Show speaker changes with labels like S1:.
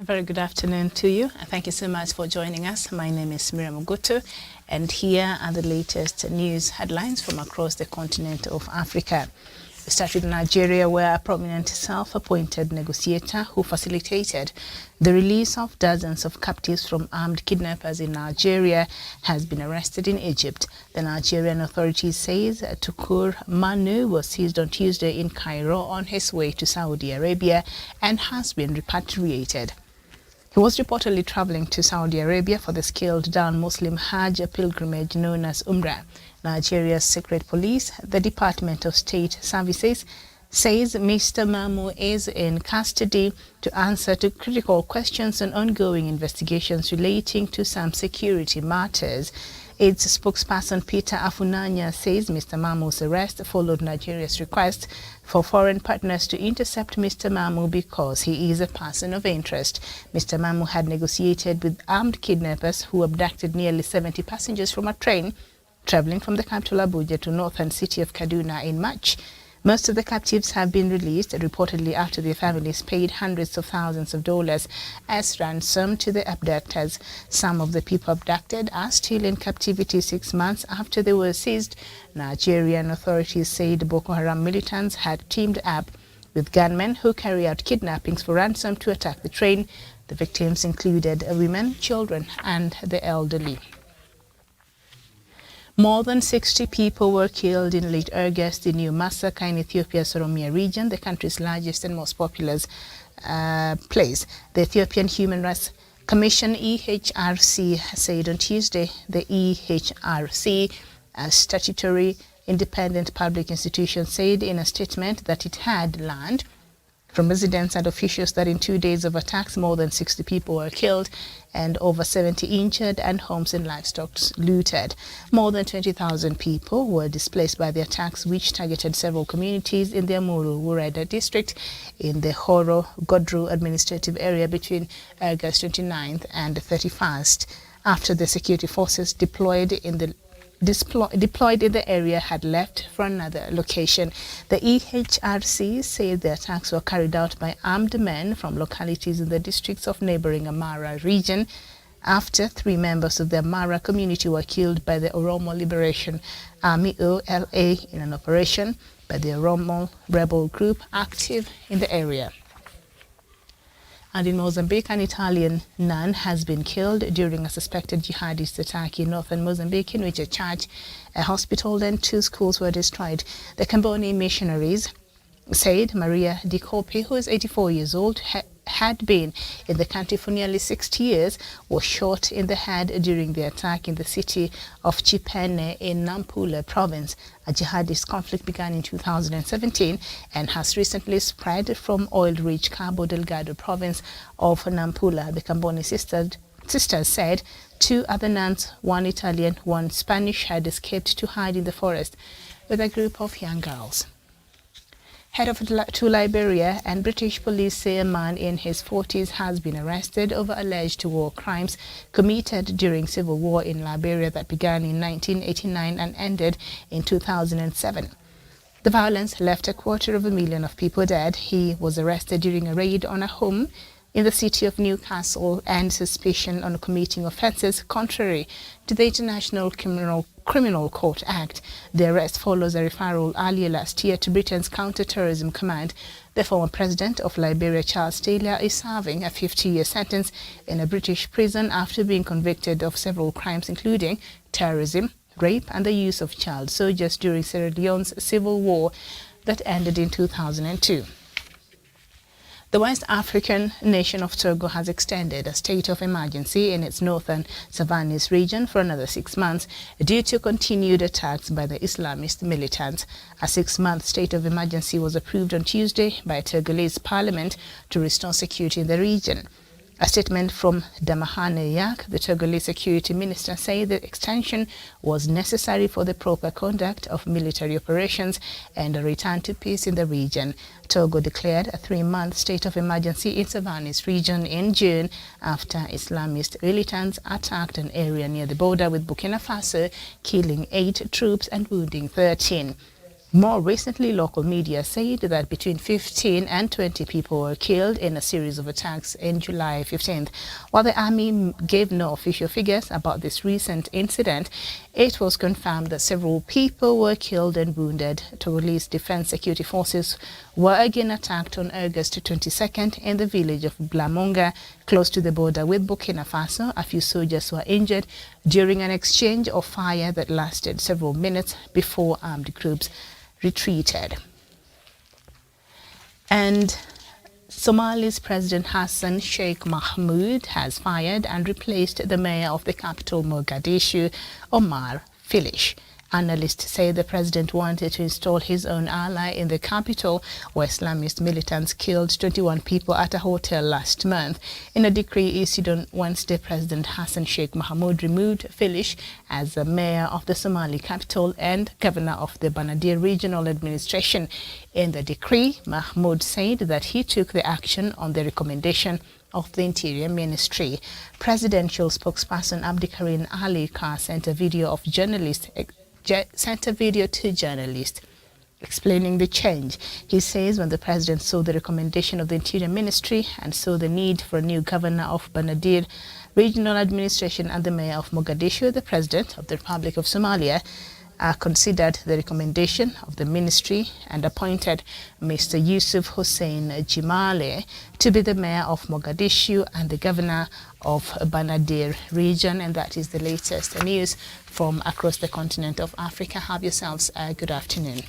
S1: A very good afternoon to you. Thank you so much for joining us. My name is Miriam Ogutu, and here are the latest news headlines from across the continent of Africa. We start with Nigeria, where a prominent self-appointed negotiator who facilitated the release of dozens of captives from armed kidnappers in Nigeria has been arrested in Egypt. The Nigerian authorities say Tukur Manu was seized on Tuesday in Cairo on his way to Saudi Arabia and has been repatriated. He was reportedly traveling to Saudi Arabia for the scaled-down Muslim Hajj pilgrimage known as Umrah. Nigeria's secret police, the Department of State Services, says Mr. Mamu is in custody to answer to critical questions on ongoing investigations relating to some security matters. Its spokesperson Peter Afunanya says Mr. Mamu's arrest followed Nigeria's request for foreign partners to intercept Mr. Mamu because he is a person of interest. Mr. Mamu had negotiated with armed kidnappers who abducted nearly 70 passengers from a train traveling from the capital Abuja to northern city of Kaduna in March. Most of the captives have been released, reportedly after their families paid hundreds of thousands of dollars as ransom to the abductors. Some of the people abducted are still in captivity 6 months after they were seized. Nigerian authorities said Boko Haram militants had teamed up with gunmen who carry out kidnappings for ransom to attack the train. The victims included women, children, and the elderly. More than 60 people were killed in late August in new massacre in Ethiopia's Oromia region, the country's largest and most populous place. The Ethiopian Human Rights Commission, EHRC, said on Tuesday the EHRC, a statutory independent public institution, said in a statement that it had learned from residents and officials that in 2 days of attacks, more than 60 people were killed and over 70 injured and homes and livestock looted. More than 20,000 people were displaced by the attacks, which targeted several communities in the Amuru-Wureda district in the Horo-Godru administrative area between August 29th and 31st, after the security forces deployed in the area had left for another location. The EHRC said the attacks were carried out by armed men from localities in the districts of neighboring Amara region after 3 members of the Amara community were killed by the Oromo Liberation Army OLA in an operation by the Oromo rebel group active in the area. And in Mozambique, an Italian nun has been killed during a suspected jihadist attack in northern Mozambique, in which a church, a hospital, and 2 schools were destroyed. The Camboni missionaries said Maria Di Copi, who is 84 years old, had been in the country for nearly 60 years, was shot in the head during the attack in the city of Chipene in Nampula province. A jihadist conflict began in 2017 and has recently spread from oil-rich Cabo Delgado province of Nampula. The Camboni sisters said 2 other nuns, 1 Italian, 1 Spanish, had escaped to hide in the forest with a group of young girls. Head to Liberia, and British police say a man in his 40s has been arrested over alleged war crimes committed during civil war in Liberia that began in 1989 and ended in 2007. The violence left 250,000 people dead. He was arrested during a raid on a home in the city of Newcastle and suspicion on committing offences contrary to the International Criminal Court Act. The arrest follows a referral earlier last year to Britain's Counter-Terrorism Command. The former president of Liberia, Charles Taylor, is serving a 50-year sentence in a British prison after being convicted of several crimes, including terrorism, rape, and the use of child soldiers during Sierra Leone's civil war that ended in 2002. The West African nation of Togo has extended a state of emergency in its northern Savannahs region for another 6 months due to continued attacks by the Islamist militants. A 6-month state of emergency was approved on Tuesday by Togolese parliament to restore security in the region. A statement from Damahane Yak, the Togolese security minister, said the extension was necessary for the proper conduct of military operations and a return to peace in the region. Togo declared a 3-month state of emergency in Savannahs region in June after Islamist militants attacked an area near the border with Burkina Faso, killing 8 troops and wounding 13. More recently, local media said that between 15 and 20 people were killed in a series of attacks in July 15th. While the army gave no official figures about this recent incident, it was confirmed that several people were killed and wounded. Togolese Defense Security Forces were again attacked on August 22nd in the village of Blamonga, close to the border with Burkina Faso. A few soldiers were injured during an exchange of fire that lasted several minutes before armed groups retreated. And Somali's President Hassan Sheikh Mohamud has fired and replaced the mayor of the capital, Mogadishu, Omar Filish. Analysts say the president wanted to install his own ally in the capital, where Islamist militants killed 21 people at a hotel last month. In a decree issued on Wednesday, President Hassan Sheikh Mohamud removed Filish as the mayor of the Somali capital and governor of the Banadir Regional Administration. In the decree, Mahmoud said that he took the action on the recommendation of the Interior Ministry. Presidential spokesperson Abdikarim Ali Khan sent a video to journalists explaining the change. He says when the president saw the recommendation of the Interior Ministry and saw the need for a new governor of Banadir Regional Administration and the mayor of Mogadishu, the president of the Republic of Somalia considered the recommendation of the ministry and appointed Mr. Yusuf Hussein Jimale to be the mayor of Mogadishu and the governor of Banadir region. And that is the latest news from across the continent of Africa. Have yourselves a good afternoon.